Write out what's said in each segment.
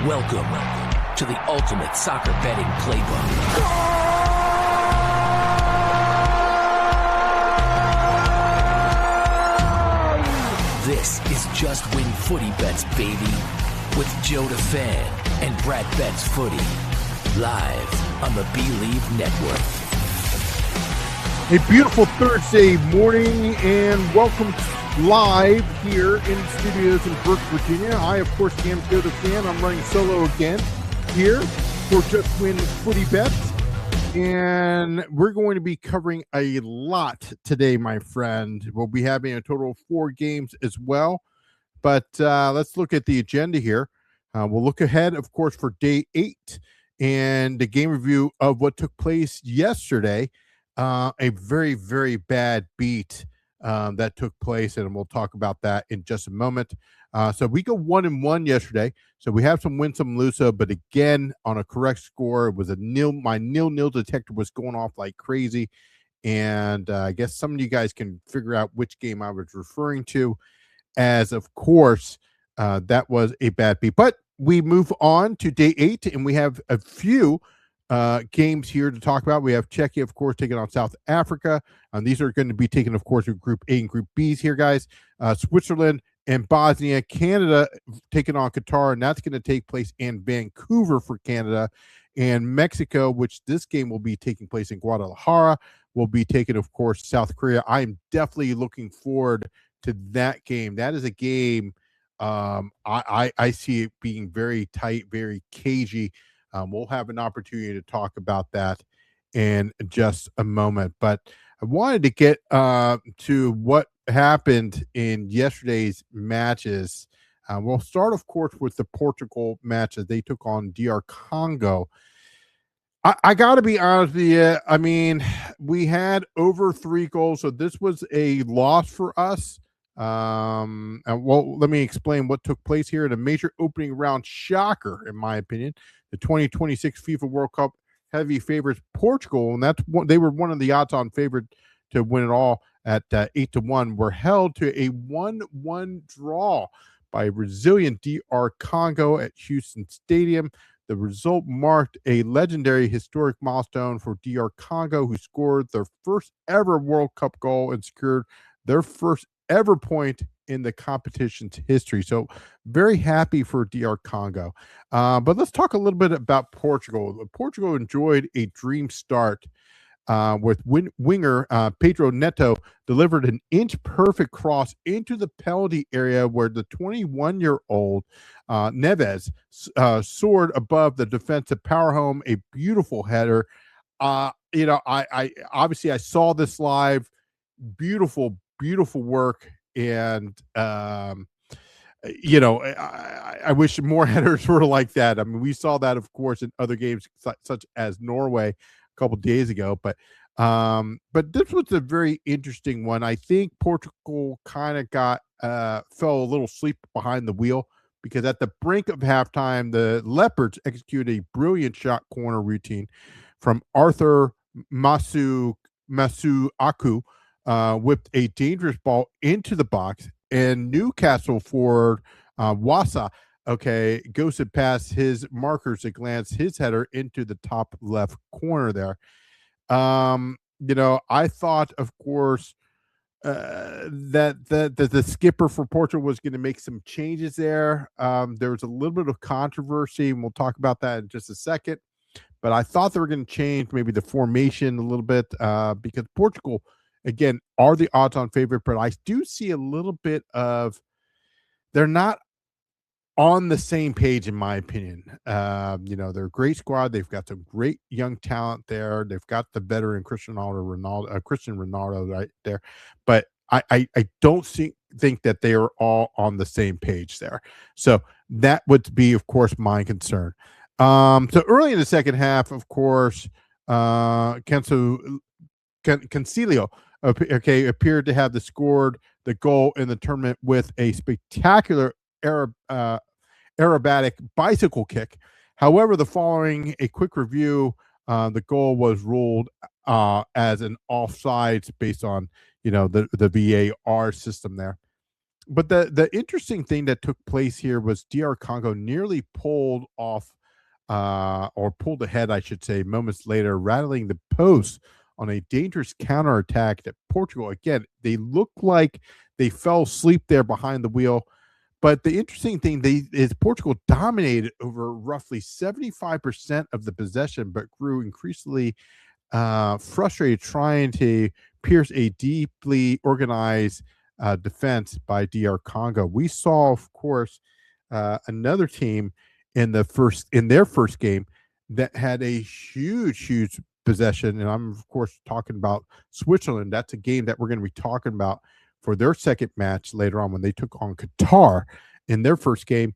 Welcome to the ultimate soccer betting playbook. This is Just Win Footy Bets, baby, with JoeDaFan and Brad Betts Footy, live on the Believe Network. A beautiful Thursday morning, and welcome live here in the studios in Burke, Virginia. I, of course, am JoeDaFan. I'm running solo again here for Just Win Footy Bets, and we're going to be covering a lot today, my friend. We'll be having a total of 4 games as well, but let's look at the agenda here. We'll look ahead, of course, for day 8 and the game review of what took place yesterday. A very, very bad beat that took place, and we'll talk about that in just a moment. So we go 1-1 yesterday. So we have some win, some lose, but again, on a correct score, it was a nil. My nil detector was going off like crazy, and I guess some of you guys can figure out which game I was referring to, as of course that was a bad beat. But we move on to day 8, and we have a few games here to talk about. We have Czechia, of course, taking on South Africa. These are going to be taken, of course, with Group A and Group B's here, guys. Switzerland and Bosnia. Canada taking on Qatar, and that's going to take place in Vancouver for Canada. And Mexico, which this game will be taking place in Guadalajara, will be taking, of course, South Korea. I am definitely looking forward to that game. That is a game I see it being very tight, very cagey. We'll have an opportunity to talk about that in just a moment. But I wanted to get to what happened in yesterday's matches. We'll start, of course, with the Portugal match as they took on DR Congo. I got to be honest with you. I mean, we had over 3 goals, so this was a loss for us. And well, let me explain what took place here in a major opening round shocker, in my opinion. The 2026 FIFA World Cup heavy favorites Portugal, and they were one of the odds-on favorite to win it all at 8-1, were held to a 1-1 draw by Brazilian DR Congo at Houston Stadium. The result marked a legendary historic milestone for DR Congo, who scored their first ever World Cup goal and secured their first ever point in the competition's history. So very happy for DR Congo. But let's talk a little bit about Portugal. Portugal enjoyed a dream start with winger Pedro Neto delivered an inch-perfect cross into the penalty area where the 21-year-old Neves soared above the defensive power home. A beautiful header. I obviously I saw this live. Beautiful work, and I wish more headers were like that. I mean, we saw that, of course, in other games such as Norway a couple days ago, but this was a very interesting one. I think Portugal kind of fell a little asleep behind the wheel, because at the brink of halftime, the Leopards executed a brilliant shot corner routine from Arthur Masuaku. Whipped a dangerous ball into the box, and Newcastle forward Wasa ghosted past his markers to glance his header into the top left corner there. I thought, of course, that the skipper for Portugal was going to make some changes there. There was a little bit of controversy, and we'll talk about that in just a second. But I thought they were going to change maybe the formation a little bit because Portugal, again, are the odds-on favorite, but I do see a little bit of they're not on the same page, in my opinion. They're a great squad. They've got some great young talent there. They've got the veteran Cristiano Ronaldo right there, but I don't think that they are all on the same page there. So that would be, of course, my concern. So early in the second half, of course, Cancelo appeared to have scored the goal in the tournament with a spectacular aerobatic bicycle kick. However, following a quick review, the goal was ruled as an offsides based on the VAR system there. But the interesting thing that took place here was DR Congo nearly pulled off or pulled ahead, I should say, moments later, rattling the post on a dangerous counterattack that Portugal, again, they looked like they fell asleep there behind the wheel. But the interesting thing is Portugal dominated over roughly 75% of the possession, but grew increasingly frustrated trying to pierce a deeply organized defense by DR Congo. We saw, of course, another team in their first game that had a huge possession, and I'm of course talking about Switzerland. That's a game that we're going to be talking about for their second match later on when they took on Qatar in their first game.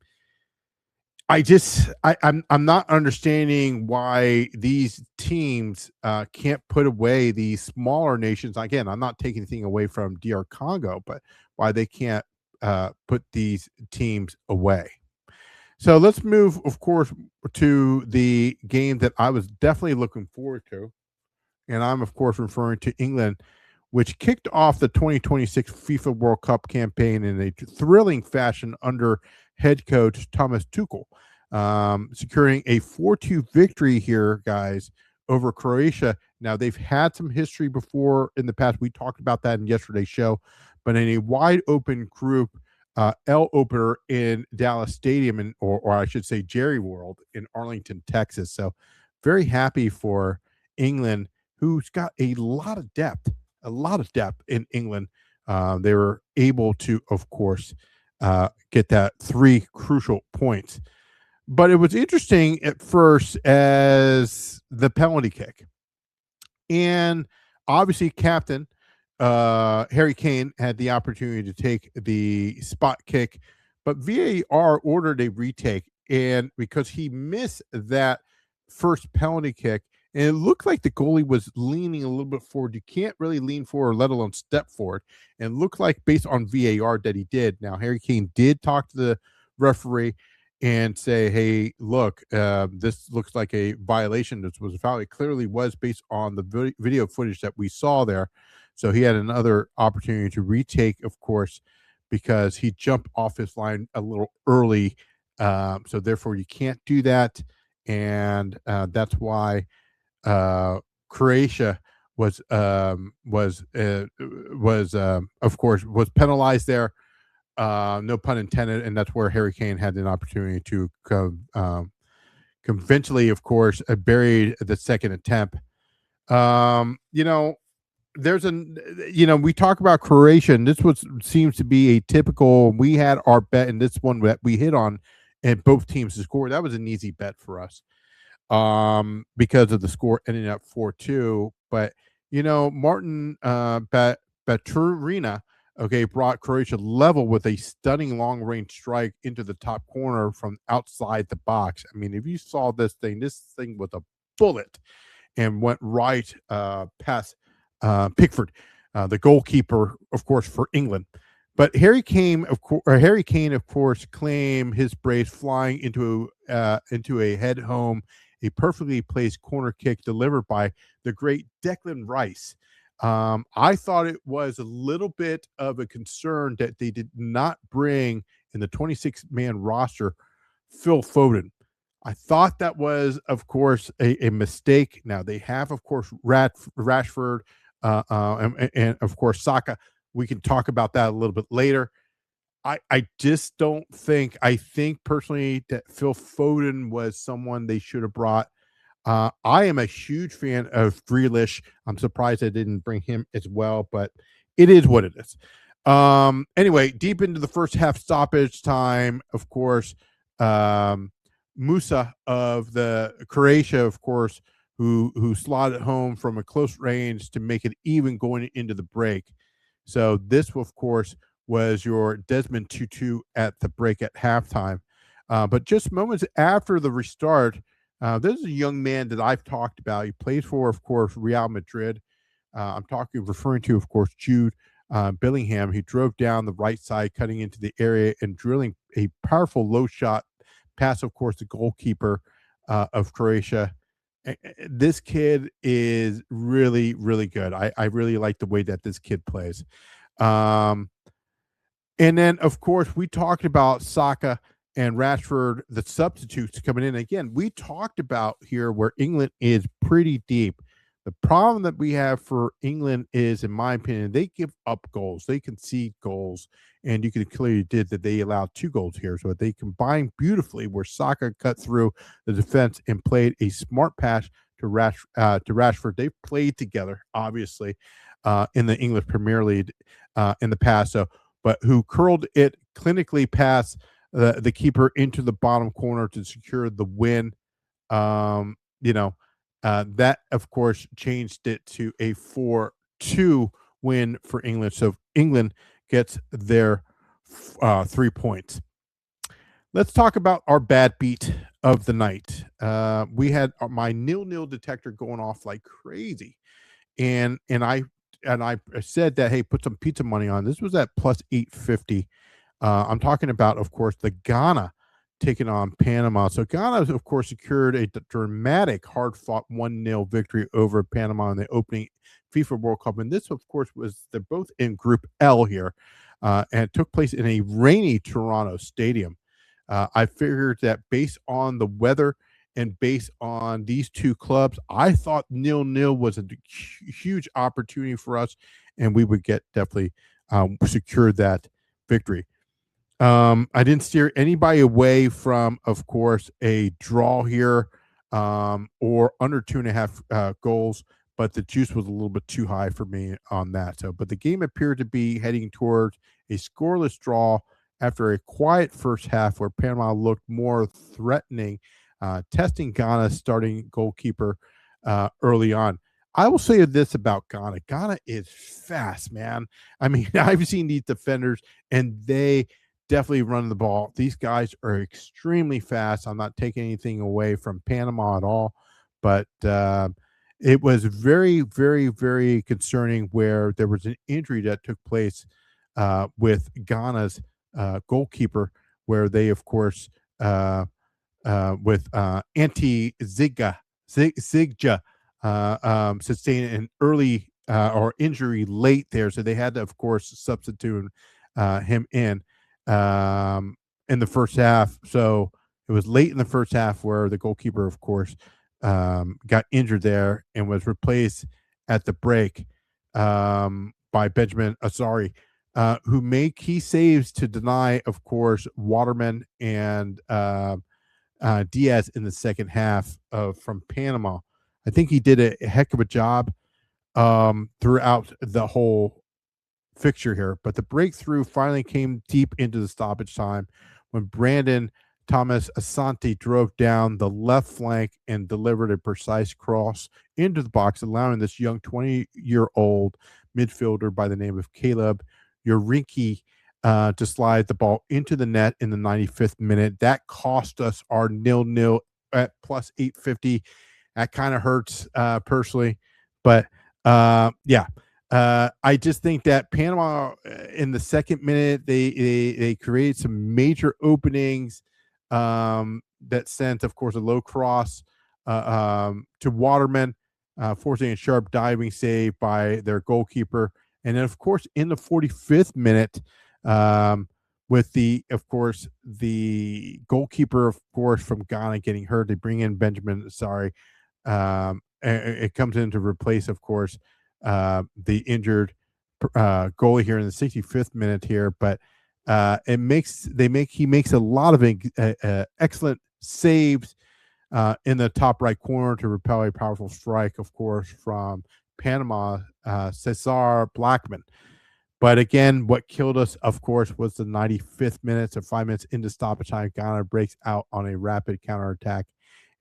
I'm not understanding why these teams can't put away these smaller nations. Again, I'm not taking anything away from DR Congo, but why they can't put these teams away. So let's move, of course, to the game that I was definitely looking forward to, and I'm of course referring to England, which kicked off the 2026 FIFA World Cup campaign in a thrilling fashion under head coach Thomas Tuchel, securing a 4-2 victory here, guys, over Croatia. Now, they've had some history before in the past. We talked about that in yesterday's show, but in a wide open group L opener in Dallas Stadium, or I should say Jerry World in Arlington, Texas. So very happy for England, who's got a lot of depth in England. They were able to, of course, get that 3 crucial points. But it was interesting at first as the penalty kick. And obviously, captain Harry Kane had the opportunity to take the spot kick, but VAR ordered a retake. And because he missed that first penalty kick, and it looked like the goalie was leaning a little bit forward. You can't really lean forward, let alone step forward. And it looked like, based on VAR, that he did. Now, Harry Kane did talk to the referee and say, hey, look, this looks like a violation. This was a foul. It clearly was based on the video footage that we saw there. So he had another opportunity to retake, of course, because he jumped off his line a little early. So therefore, you can't do that. And that's why Croatia was of course was penalized there, no pun intended, and that's where Harry Kane had an opportunity to conventionally, of course, buried the second attempt. We talk about Croatia, and this seems to be a typical. We had our bet in this one that we hit on, and both teams to score. That was an easy bet for us, because of the score ending up 4-2. But Martin Baturina, okay, brought Croatia level with a stunning long range strike into the top corner from outside the box. I mean, if you saw this thing was a bullet and went right past Pickford, the goalkeeper, of course, for England. But Harry Kane, of course, claimed his brace flying into a head home, a perfectly placed corner kick delivered by the great Declan Rice. I thought it was a little bit of a concern that they did not bring in the 26-man roster Phil Foden. I thought that was, of course, a mistake. Now, they have, of course, Rashford and, of course, Saka. We can talk about that a little bit later. I just don't think – I think personally that Phil Foden was someone they should have brought. I am a huge fan of Grealish. I'm surprised I didn't bring him as well, but it is what it is. Anyway, deep into the first half stoppage time, of course, Musa of the Croatia, of course, who slotted home from a close range to make it even going into the break. So this, of course, was your Desmond Tutu at the break at halftime. But just moments after the restart, this is a young man that I've talked about. He plays for, of course, Real Madrid. I'm referring to, of course, Jude Bellingham. He drove down the right side, cutting into the area and drilling a powerful low shot pass, of course, the goalkeeper of Croatia. This kid is really, really good. I really like the way that this kid plays. And then, of course, we talked about Saka and Rashford, the substitutes coming in. Again, we talked about here where England is pretty deep. The problem that we have for England is, in my opinion, they give up goals. They concede goals. And you can clearly did that they allowed 2 goals here. So they combined beautifully where Saka cut through the defense and played a smart pass to Rashford. They've played together, obviously, in the English Premier League in the past. So, but who curled it clinically past the keeper into the bottom corner to secure the win. Um, you know, that of course changed it to a 4-2 win for England. So England gets their 3 points. Let's talk about our bad beat of the night. We had my 0-0 detector going off like crazy, and I said that, hey, put some pizza money on. This was at plus 850. I'm talking about, of course, the Ghana taking on Panama. So Ghana, of course, secured a dramatic, hard-fought 1-0 victory over Panama in the opening FIFA World Cup. And this, of course, they're both in Group L here, and it took place in a rainy Toronto stadium. I figured that based on the weather and based on these two clubs, I thought 0-0 was a huge opportunity for us, and we would get definitely secure that victory. I didn't steer anybody away from, of course, a draw here or under 2.5 goals, but the juice was a little bit too high for me on that. So, but the game appeared to be heading towards a scoreless draw after a quiet first half where Panama looked more threatening, testing Ghana's starting goalkeeper early on. I will say this about Ghana. Ghana is fast, man. I mean, I've seen these defenders, and they definitely run the ball. These guys are extremely fast. I'm not taking anything away from Panama at all, but it was very, very, very concerning where there was an injury that took place with Ghana's goalkeeper, where they, of course, with Zigja, sustained an early or injury late there. So they had to, of course, substitute him in the first half. So it was late in the first half where the goalkeeper, of course, got injured there and was replaced at the break by Benjamin Azari, who made key saves to deny, of course, Waterman and Diaz in the second half from Panama. I think he did a heck of a job throughout the whole fixture here, but the breakthrough finally came deep into the stoppage time when Brandon Thomas Asante drove down the left flank and delivered a precise cross into the box, allowing this young 20-year-old midfielder by the name of Caleb Urinki to slide the ball into the net in the 95th minute. That cost us our 0-0 at plus 850. That kind of hurts personally, but yeah. I just think that Panama in the second minute they created some major openings that sent, of course, a low cross to Waterman, forcing a sharp diving save by their goalkeeper, and then, of course, in the 45th minute, with the goalkeeper, of course, from Ghana getting hurt, they bring in Benjamin Asari. It comes in to replace, of course, the injured goalie here in the 65th minute here, but he makes a lot of excellent saves in the top right corner to repel a powerful strike, of course, from Panama, Cesar Blackman. But again, what killed us, of course, was the 95th minute. So 5 minutes into stoppage time, Ghana breaks out on a rapid counterattack,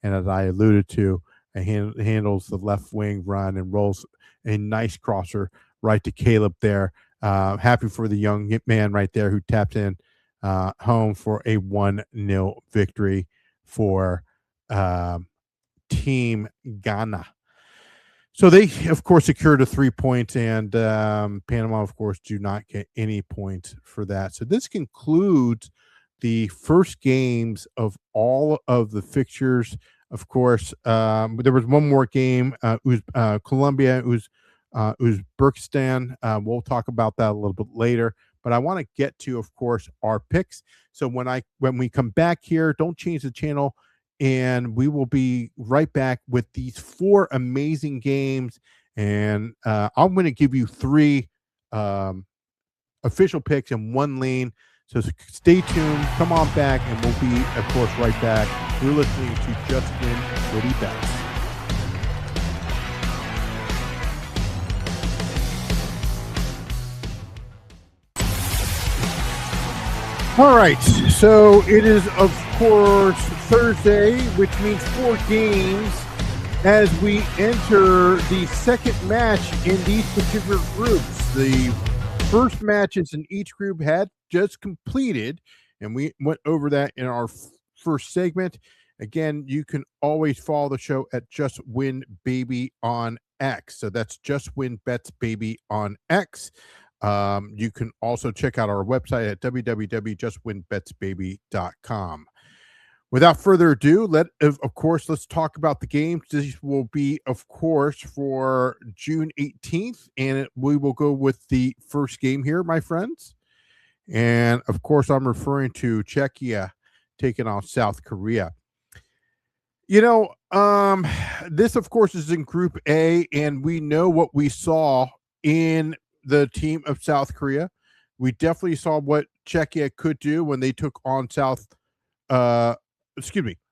and as I alluded to, handles the left wing run and rolls a nice crosser right to Caleb there. Happy for the young man right there who tapped in home for a 1-0 victory for Team Ghana. So they, of course, secured a 3 points, and Panama, of course, do not get any points for that. So this concludes the first games of all of the fixtures. Of course, there was one more game. Colombia, Uzbekistan. We'll talk about that a little bit later. but I want to get to, of course, our picks. So when we come back here, don't change the channel, and we will be right back with these 4 amazing games. And I'm going to give you 3 official picks and 1 lean. So stay tuned. Come on back, and we'll be, of course, right back. You're listening to Just Win Footy Bets. All right, so it is, of course, Thursday, which means 4 games as we enter the second match in these particular groups. The first matches in each group had just completed, and we went over that in our first segment. Again, you can always follow the show at Just Win Baby on X. So that's Just Win Bets Baby on X. You can also check out our website at www.justwinbetsbaby.com. Without further ado, let's talk about the games. This will be, of course, for June 18th, and we will go with the first game here, my friends. And, of course, I'm referring to Czechia taking on South Korea. You know, this, of course, is in Group A, and we know what we saw in the team of South Korea. We definitely saw what Czechia could do when they took on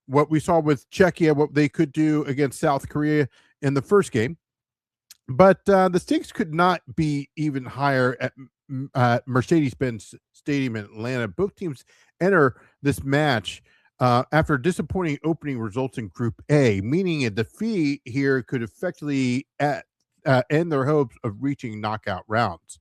what we saw with Czechia, what they could do against South Korea in the first game. But the stakes could not be even higher at Mercedes-Benz Stadium in Atlanta. Both teams enter this match after disappointing opening results in Group A, meaning a defeat here could effectively end their hopes of reaching knockout rounds.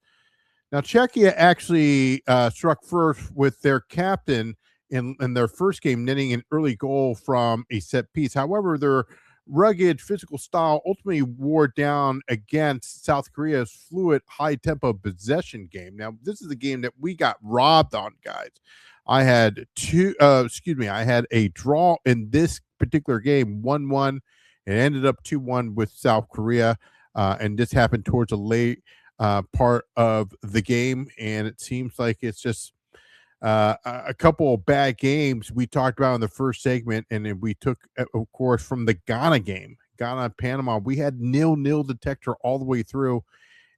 Now, Czechia actually struck first with their captain in their first game, netting an early goal from a set piece. However, their rugged physical style ultimately wore down against South Korea's fluid, high-tempo possession game. Now, this is the game that we got robbed on, guys. I had a draw in this particular game, 1-1. It ended up 2-1 with South Korea, and this happened towards a late part of the game, and it seems like it's just a couple of bad games we talked about in the first segment, and then we took, of course, from the Ghana game, Ghana-Panama, we had 0-0 detector all the way through,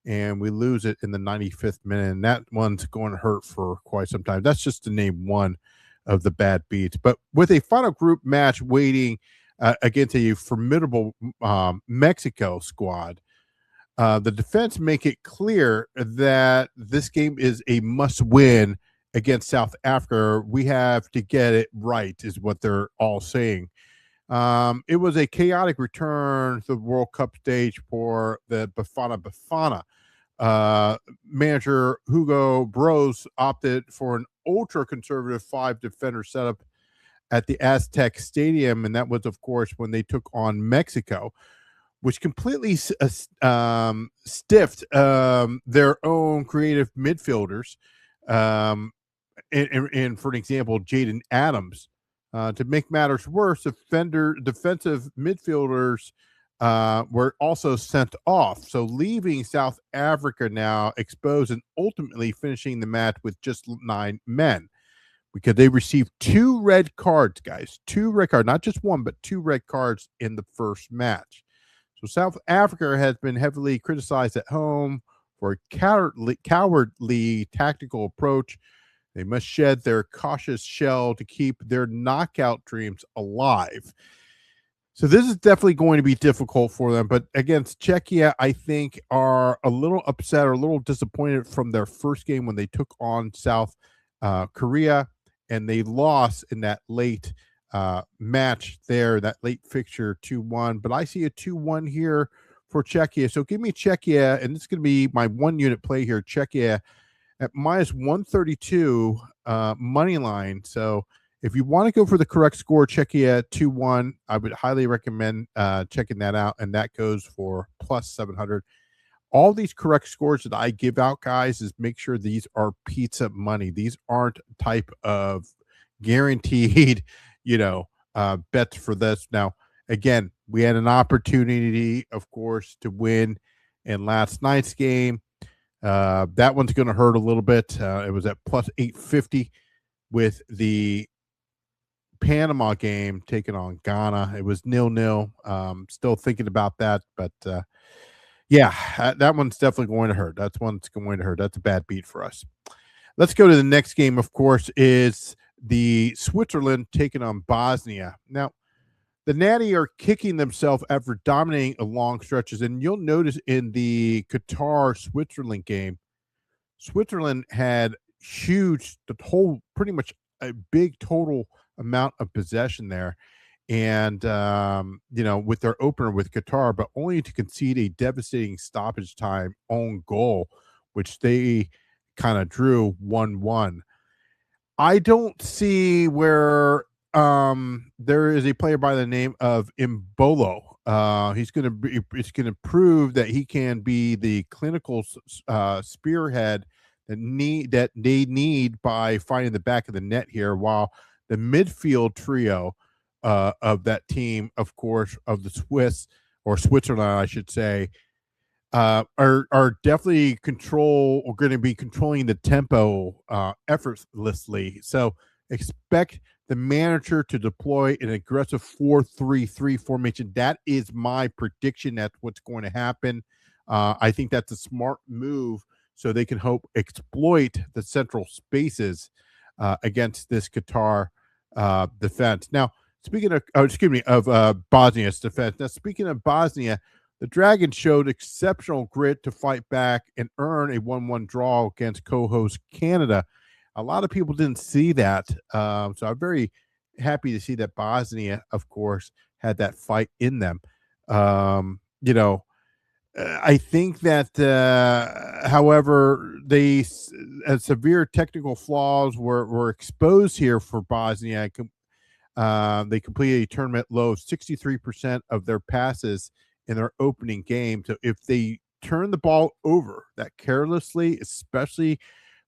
and we lose it in the 95th minute, and that one's going to hurt for quite some time. That's just to name one of the bad beats. But with a final group match waiting against a formidable Mexico squad, the defense make it clear that this game is a must-win against South Africa. We have to get it right, is what they're all saying. It was a chaotic return to the World Cup stage for the Bafana. Manager Hugo Bros opted for an ultra-conservative 5-defender setup at the Aztec Stadium, and that was, of course, when they took on Mexico, which completely stiffed their own creative midfielders. And for an example, Jaden Adams. To make matters worse, defensive midfielders were also sent off, so leaving South Africa now exposed and ultimately finishing the match with just 9 men, because they received 2 red cards, guys. 2 red cards, not just 1, but 2 red cards in the first match. So South Africa has been heavily criticized at home for a cowardly tactical approach. They must shed their cautious shell to keep their knockout dreams alive. So this is definitely going to be difficult for them. But against Czechia, I think, are a little upset or a little disappointed from their first game when they took on South Korea, and they lost in that late match there, that late fixture, 2-1. But I see a 2-1 here for Czechia. So give me Czechia, and it's going to be my 1-unit play here, Czechia at minus 132 money line. So if you want to go for the correct score, Czechia 2-1, I would highly recommend checking that out, and that goes for plus 700. All these correct scores that I give out, guys, is make sure these are pizza money. These aren't type of guaranteed, bets for this. Now, again, we had an opportunity, of course, to win in last night's game. That one's going to hurt a little bit. It was at plus 850 with the Panama game taking on Ghana. It was 0-0. Still thinking about that, but that one's definitely going to hurt. That's one's going to hurt. That's a bad beat for us. Let's go to the next game, of course, is the Switzerland taking on Bosnia. Now, the Natty are kicking themselves after dominating a long stretches, and you'll notice in the Qatar-Switzerland game, Switzerland had pretty much a big total amount of possession there. And, with their opener with Qatar, but only to concede a devastating stoppage time own goal, which they kind of drew 1-1. I don't see where there is a player by the name of Mbolo. It's going to prove that he can be the clinical spearhead that they need by finding the back of the net here, while the midfield trio of that team, of course, of the Swiss or Switzerland, I should say, are definitely going to be controlling the tempo effortlessly. So expect the manager to deploy an aggressive 4-3-3 formation. That is my prediction. That's what's going to happen. I think that's a smart move, so they can exploit the central spaces against this Qatar defense. Now, speaking of Bosnia's defense. Now, speaking of Bosnia, the Dragons showed exceptional grit to fight back and earn a 1-1 draw against co-host Canada. A lot of people didn't see that, so I'm very happy to see that Bosnia, of course, had that fight in them. I think that, however, severe technical flaws were exposed here for Bosnia. They completed a tournament low of 63% of their passes in their opening game. So if they turn the ball over that carelessly, especially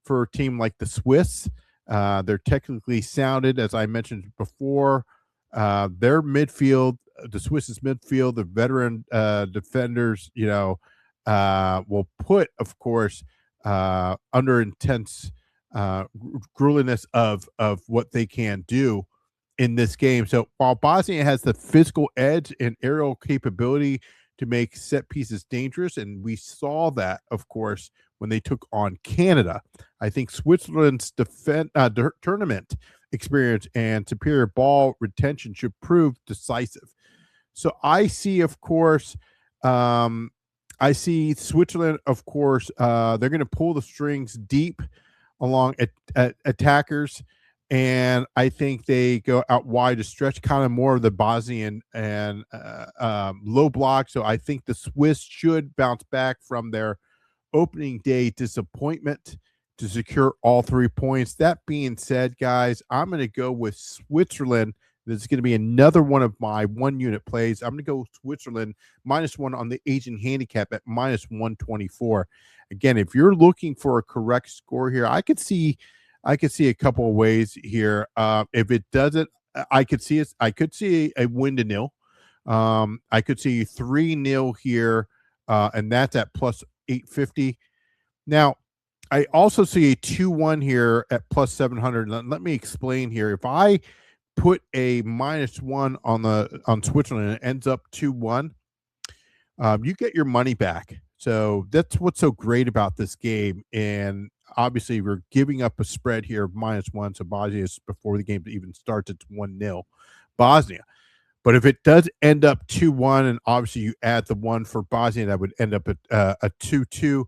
for a team like the Swiss, they're technically sounded, as I mentioned before. Their midfield, the Swiss's midfield, the veteran defenders, will put, of course, under intense grueliness of what they can do in this game. So while Bosnia has the physical edge and aerial capability to make set pieces dangerous, and we saw that, of course, when they took on Canada, I think Switzerland's tournament experience and superior ball retention should prove decisive. So I see, of course, Switzerland, of course, they're going to pull the strings deep along attackers. And I think they go out wide to stretch kind of more of the Bosnian and low block. So I think the Swiss should bounce back from their opening day disappointment to secure all 3 points. That being said, guys, I'm going to go with Switzerland. This is going to be another one of my one-unit plays. I'm going to go Switzerland -1 on the Asian handicap at -124. Again, if you're looking for a correct score here, I could see a couple of ways here. If it doesn't, I could see a win to nil. I could see 3-0 here, and that's at plus 850. Now, I also see a 2-1 here at plus 700. Let me explain here. If I put a -1 on Switzerland and it ends up 2-1, you get your money back. So that's what's so great about this game. And obviously, we're giving up a spread here of -1. So Bosnia is, before the game even starts, it's 1-0 Bosnia. But if it does end up 2-1, and obviously you add the 1 for Bosnia, that would end up at a 2-2.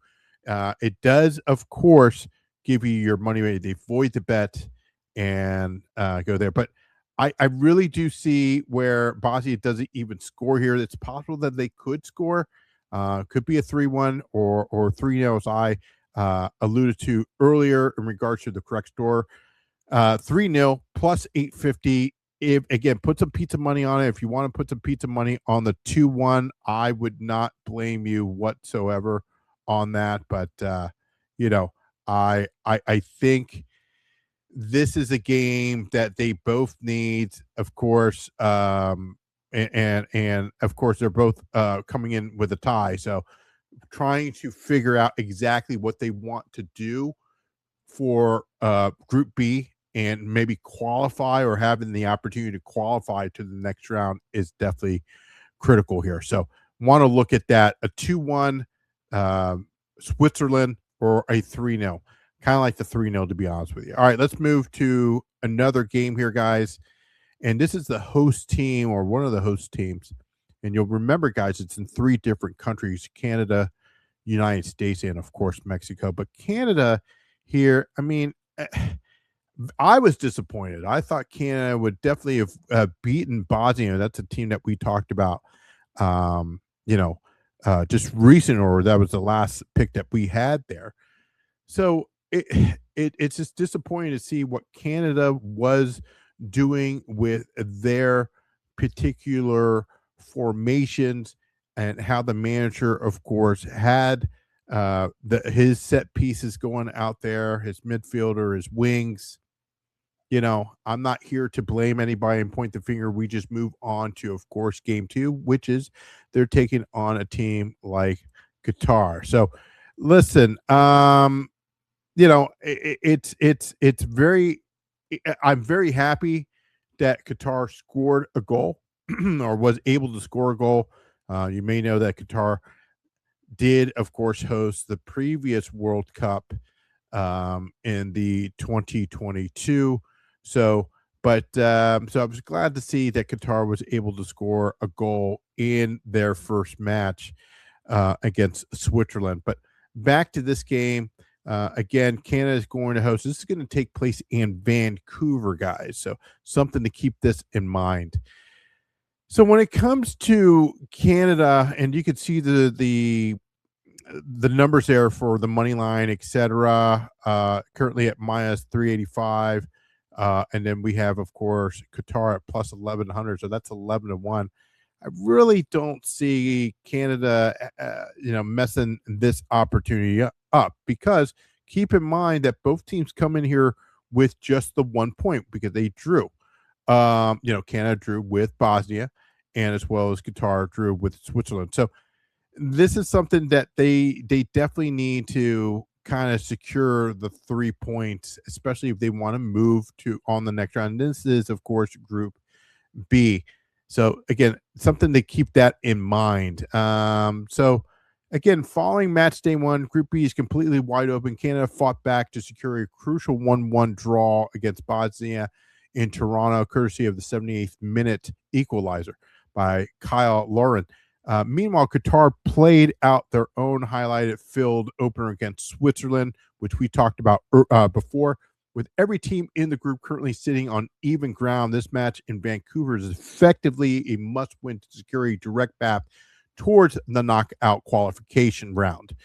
It does, of course, give you your money back. They void the bet and go there. But I really do see where Bosnia doesn't even score here. It's possible that they could score. Could be a 3-1 or 3-0, as I alluded to earlier in regards to the correct score. 3-0 plus 850. Again, put some pizza money on it. If you want to put some pizza money on the 2-1, I would not blame you whatsoever on that. But I think this is a game that they both need, of course. And of course, they're both coming in with a tie. So trying to figure out exactly what they want to do for Group B and maybe qualify or having the opportunity to qualify to the next round is definitely critical here. So want to look at that, a 2-1 Switzerland or a 3-0. Kind of like the 3-0, to be honest with you. All right, let's move to another game here, guys. And this is the host team or one of the host teams. And you'll remember, guys, it's in 3 different countries, Canada, United States, and, of course, Mexico. But Canada here, I mean, I was disappointed. I thought Canada would definitely have beaten Bosnia. That's a team that we talked about, just recent, or that was the last pick that we had there. So it's just disappointing to see what Canada was doing with their particular formations and how the manager, of course, had his set pieces going out there, his midfielder, his wings. I'm not here to blame anybody and point the finger. We just move on to, of course, game 2, which is they're taking on a team like Qatar. So listen, it's very, I'm very happy that Qatar scored a goal or was able to score a goal. You may know that Qatar did, of course, host the previous World Cup in the 2022. So I was glad to see that Qatar was able to score a goal in their first match against Switzerland. But back to this game. Again, Canada is going to host. This is going to take place in Vancouver, guys. So something to keep this in mind. So when it comes to Canada, and you can see the numbers there for the money line, etc. Currently at minus 385, and then we have, of course, Qatar at plus 1100. So that's 11-1. I really don't see Canada, messing this opportunity up, because keep in mind that both teams come in here with just the 1 point because they drew. Canada drew with Bosnia, and as well as Qatar drew with Switzerland. So this is something that they definitely need to kind of secure the 3 points, especially if they want to move to on the next round. This is, of course, Group B. So again, something to keep that in mind. So again, following match day 1, Group B is completely wide open. Canada fought back to secure a crucial 1-1 draw against Bosnia in Toronto, courtesy of the 78th minute equalizer by Kyle Lauren. Meanwhile, Qatar played out their own highlighted-filled opener against Switzerland, which we talked about before. With every team in the group currently sitting on even ground, this match in Vancouver is effectively a must-win to secure a direct path towards the knockout qualification round.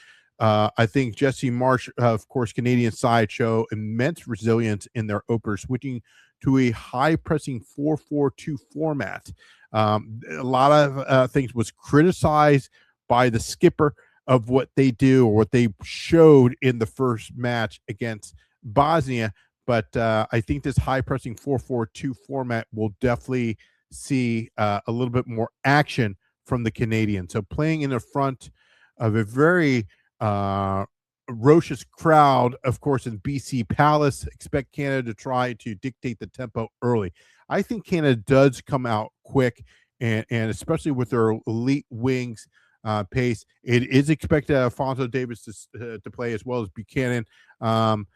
I think Jesse Marsh, of course, Canadian side, show immense resilience in their opener, switching to a high-pressing 4-4-2 format. A lot of things was criticized by the skipper of what they do or what they showed in the first match against Bosnia, but I think this high-pressing 4-4-2 format will definitely see a little bit more action from the Canadians. So playing in the front of a very ferocious crowd, of course, in BC Palace, expect Canada to try to dictate the tempo early. I think Canada does come out quick, and especially with their elite wings pace. It is expected Alphonso Davies to play, as well as Buchanan, Tyjon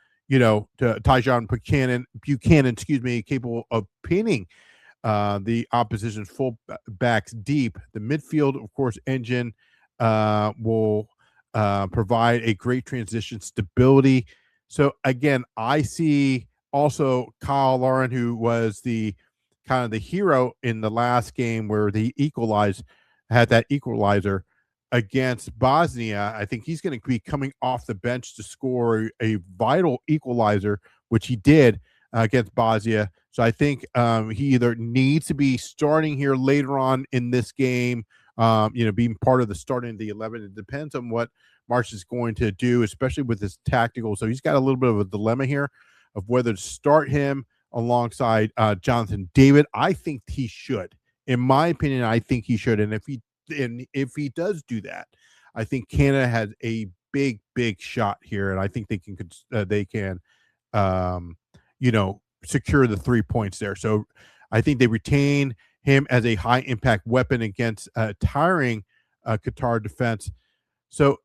Buchanan, capable of pinning the opposition's full backs deep. The midfield, of course, engine will provide a great transition stability. So again, I see also Kyle Lauren, who was the kind of the hero in the last game where they had that equalizer against Bosnia. I think he's going to be coming off the bench to score a vital equalizer, which he did against Bosnia. So I think he either needs to be starting here later on in this game, being part of the starting of the 11. It depends on what Marsh is going to do, especially with his tactical. So he's got a little bit of a dilemma here of whether to start him alongside Jonathan David. I think he should. In my opinion, I think he should. And if he does do that, I think Canada has a big shot here, and I think they can secure the 3 points there. So I think they retain him as a high impact weapon against tiring Qatar defense. So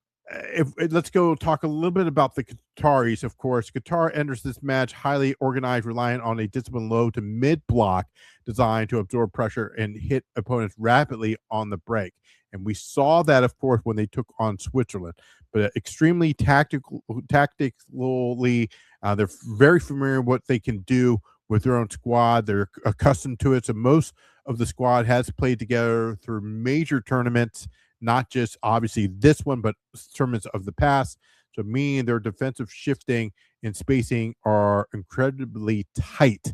let's go talk a little bit about the Qataris. Of course, Qatar enters this match highly organized, reliant on a disciplined low to mid block designed to absorb pressure and hit opponents rapidly on the break. And we saw that, of course, when they took on Switzerland. But extremely tactically, they're very familiar with what they can do with their own squad. They're accustomed to it. So most of the squad has played together through major tournaments, not just obviously this one, but tournaments of the past. So meaning their defensive shifting and spacing are incredibly tight.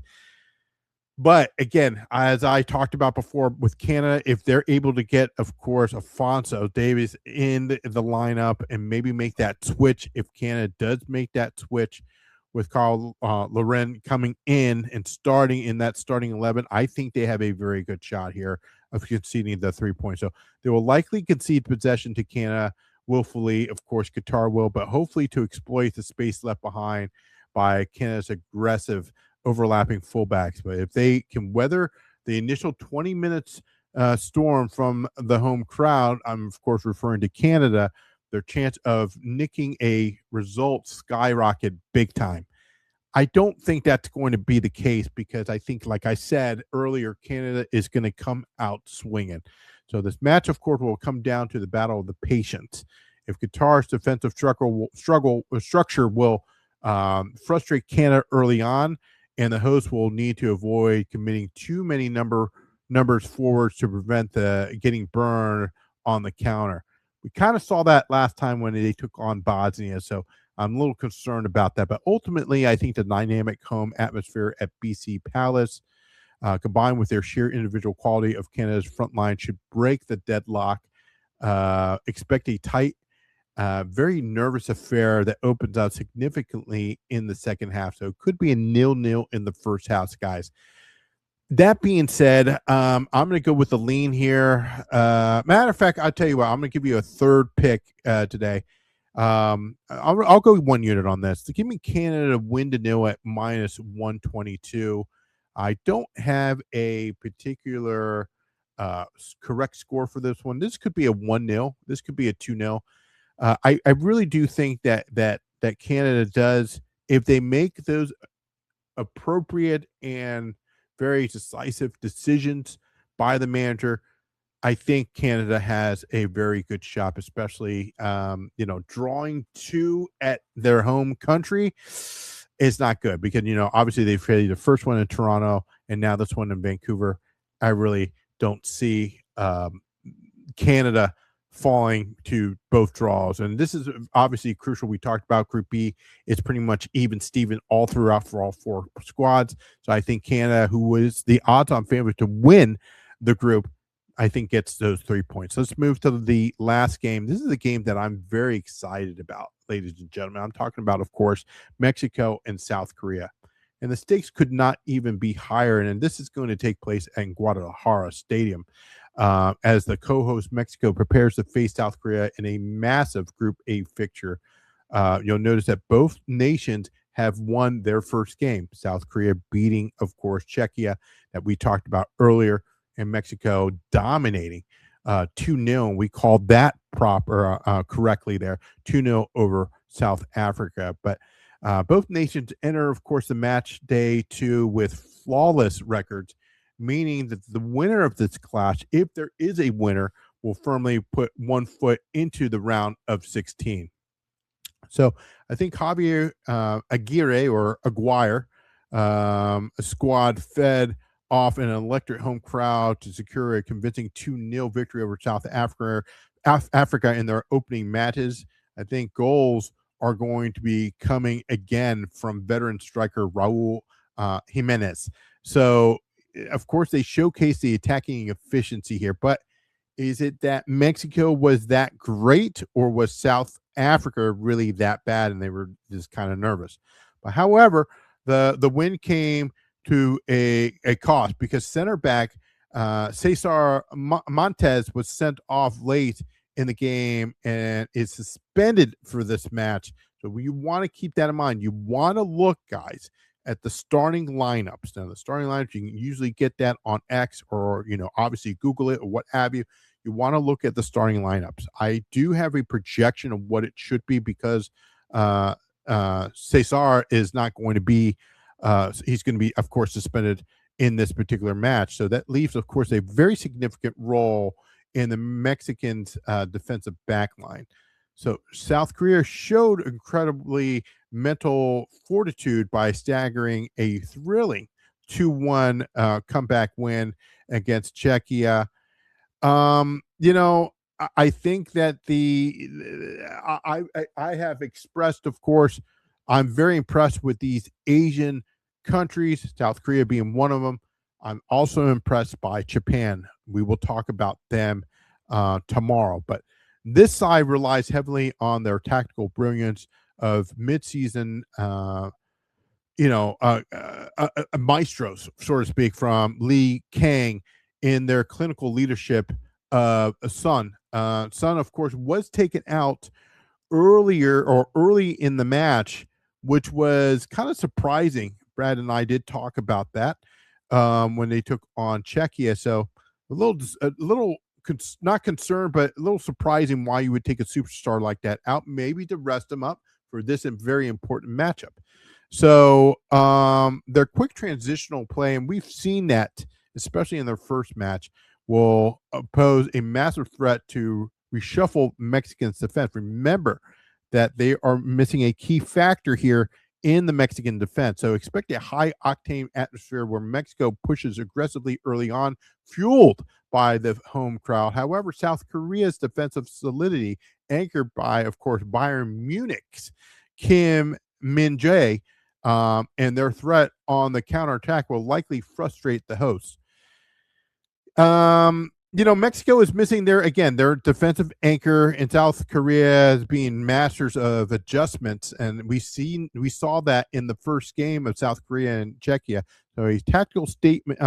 But again, as I talked about before with Canada, if they're able to get, of course, Alphonso Davies in the lineup and maybe make that switch, if Canada does make that switch with Carl Loren coming in and starting in that starting 11, I think they have a very good shot here of conceding the 3 points. So they will likely concede possession to Canada willfully. Of course, Qatar will, but hopefully to exploit the space left behind by Canada's aggressive overlapping fullbacks. But if they can weather the initial 20 minutes storm from the home crowd, I'm of course referring to Canada, their chance of nicking a result skyrocket big time. I don't think that's going to be the case because I think, like I said earlier, Canada is going to come out swinging. So this match, of course, will come down to the battle of the patience. If Qatar's defensive structure will frustrate Canada early on, and the host will need to avoid committing too many numbers forwards to prevent the getting burned on the counter. We kind of saw that last time when they took on Bosnia, so I'm a little concerned about that. But ultimately, I think the dynamic home atmosphere at BC Palace, combined with their sheer individual quality of Canada's front line, should break the deadlock. Expect a tight, very nervous affair that opens up significantly in the second half. So it could be a 0-0 in the first half, guys. That being said, I'm going to go with the lean here. Matter of fact, I'll tell you what, I'm going to give you a third pick today. I'll go 1 unit on this. To give me Canada win to nil at -122. I don't have a particular correct score for this one. This could be a 1-0. This could be a 2-0. I really do think that Canada does, if they make those appropriate and very decisive decisions by the manager, I think Canada has a very good shot, especially drawing 2 at their home country is not good because obviously they've played the first one in Toronto and now this one in Vancouver. I really don't see Canada falling to both draws, and this is obviously crucial. We talked about Group B. It's pretty much even Steven all throughout for all 4 squads. So I think Canada, who is the odds-on favorite to win the group, I think gets those 3 points. Let's move to the last game. This is a game that I'm very excited about, ladies and gentlemen. I'm talking about, of course, Mexico and South Korea. And the stakes could not even be higher. And this is going to take place at Guadalajara Stadium as the co-host Mexico prepares to face South Korea in a massive Group A fixture. You'll notice that both nations have won their first game. South Korea beating, of course, Czechia that we talked about earlier, and Mexico dominating 2-0. We called that correctly there, 2-0 over South Africa. But both nations enter, of course, the match day 2 with flawless records, meaning that the winner of this clash, if there is a winner, will firmly put one foot into the round of 16. So I think Javier Aguirre, a squad fed off an electric home crowd to secure a convincing 2-0 victory over South Africa in their opening matches. I think goals are going to be coming again from veteran striker Raul Jimenez. So, of course, they showcase the attacking efficiency here, but is it that Mexico was that great, or was South Africa really that bad and they were just kind of nervous? But however, the win came to a cost because center back Cesar Montes was sent off late in the game and is suspended for this match. So you want to keep that in mind. You want to look, guys, at the starting lineups. Now, the starting lineups, you can usually get that on X or, obviously Google it or what have you. You want to look at the starting lineups. I do have a projection of what it should be because Cesar is not going to be, he's going to be, of course, suspended in this particular match. So that leaves, of course, a very significant role in the Mexicans' defensive back line. So South Korea showed incredibly mental fortitude by staggering a thrilling 2-1 comeback win against Czechia. I think that I have expressed, of course, I'm very impressed with these Asian countries, South Korea being one of them. I'm also impressed by Japan. We will talk about them tomorrow. But this side relies heavily on their tactical brilliance of midseason, maestros, so to speak, from Lee Kang in their clinical leadership of Sun. Sun, of course, was taken out early in the match, which was kind of surprising. Brad and I did talk about that when they took on Czechia. So a little not concerned, but a little surprising why you would take a superstar like that out, maybe to rest him up for this very important matchup. So their quick transitional play, and we've seen that, especially in their first match, will pose a massive threat to reshuffle Mexican's defense. Remember that they are missing a key factor here in the Mexican defense. So expect a high-octane atmosphere where Mexico pushes aggressively early on, fueled by the home crowd. However, South Korea's defensive solidity, anchored by, of course, Bayern Munich's Kim Min-jae, and their threat on the counterattack will likely frustrate the hosts. Mexico is missing their defensive anchor, and South Korea is being masters of adjustments. And we saw that in the first game of South Korea and Czechia. So a tactical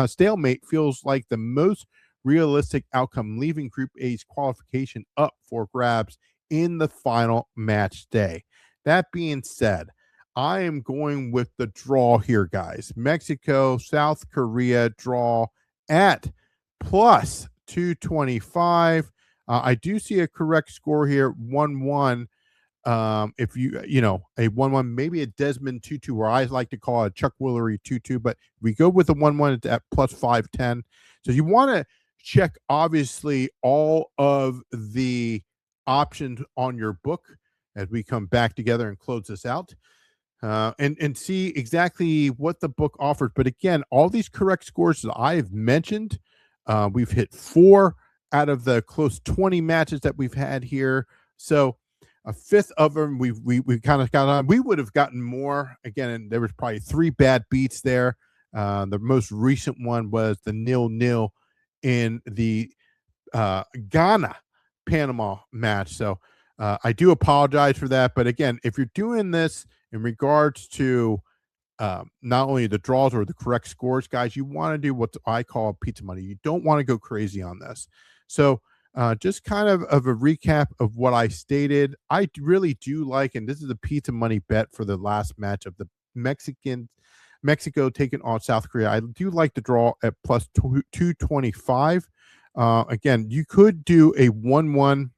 stalemate feels like the most realistic outcome, leaving Group A's qualification up for grabs in the final match day. That being said, I am going with the draw here, guys. Mexico, South Korea draw at plus 225. I do see a correct score here, 1-1. If a 1-1, maybe a Desmond 2-2, or I like to call it a Chuck Woolery 2-2, but we go with the 1-1 at plus 510. So you want to check, obviously, all of the options on your book as we come back together and close this out. And see exactly what the book offers. But again, all these correct scores that I have mentioned, we've hit 4 out of the close 20 matches that we've had here. So a fifth of them we kind of got on. We would have gotten more. Again, and there was probably 3 bad beats there. The most recent one was the 0-0 in the Ghana-Panama match. So I do apologize for that. But again, if you're doing this in regards to not only the draws or the correct scores, guys, you want to do what I call pizza money. You don't want to go crazy on this. So just kind of a recap of what I stated. I really do like, and this is a pizza money bet for the last match of the Mexico taking on South Korea. I do like the draw at plus 225. Again, you could do a 1-1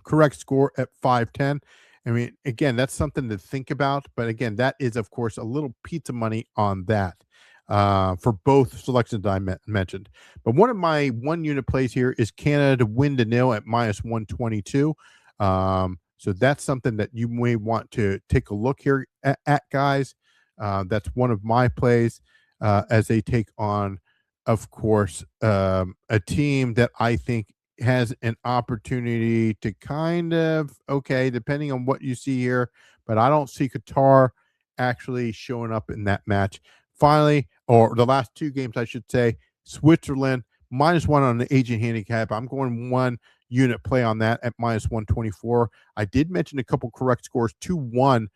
correct score at 510. I mean, again, that's something to think about. But again, that is, of course, a little pizza money on that for both selections that I mentioned. But one of my 1-unit plays here is Canada to win to nil at minus 122. So that's something that you may want to take a look here at guys. That's one of my plays as they take on, of course, a team that I think has an opportunity to kind of, depending on what you see here, but I don't see Qatar actually showing up in that match. Finally, or the last 2 games, I should say, Switzerland, -1 on the Asian handicap. I'm going 1-unit play on that at minus 124. I did mention a couple correct scores, 2-1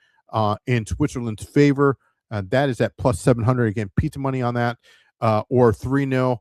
in Switzerland's favor. That is at plus 700. Again, pizza money on that, or 3-0.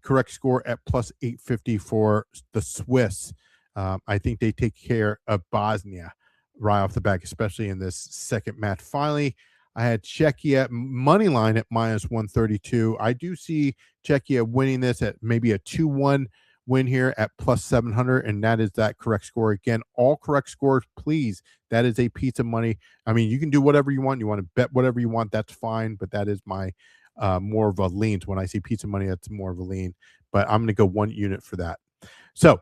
Correct score at plus 850 for the Swiss. I think they take care of Bosnia right off the back, especially in this second match. Finally, I had Czechia money line at -132. I do see Czechia winning this at maybe a 2-1 win here at +700, and that is that correct score. Again, all correct scores, please. That is a piece of money. I mean, you can do whatever you want. You want to bet whatever you want, that's fine, but that is my more of a lean. When I see pizza money, that's more of a lean, but I'm going to go 1 unit for that. So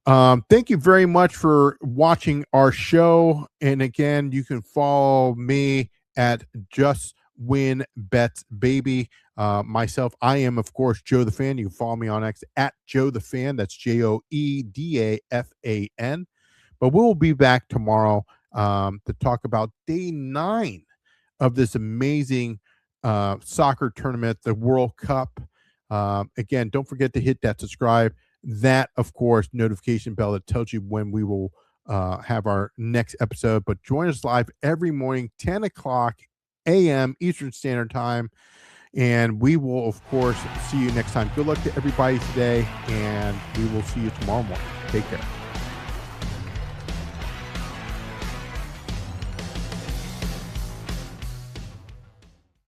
thank you very much for watching our show. And again, you can follow me at Just Win Bets Baby. Myself, I am, of course, JoeDaFan. You can follow me on X at JoeDaFan. That's JoeDaFan. But we'll be back tomorrow to talk about day 9 of this amazing soccer tournament, the World Cup. Again, don't forget to hit that subscribe. That, of course, notification bell that tells you when we will have our next episode. But join us live every morning, 10 o'clock a.m. Eastern Standard Time. And we will, of course, see you next time. Good luck to everybody today, and we will see you tomorrow morning. Take care.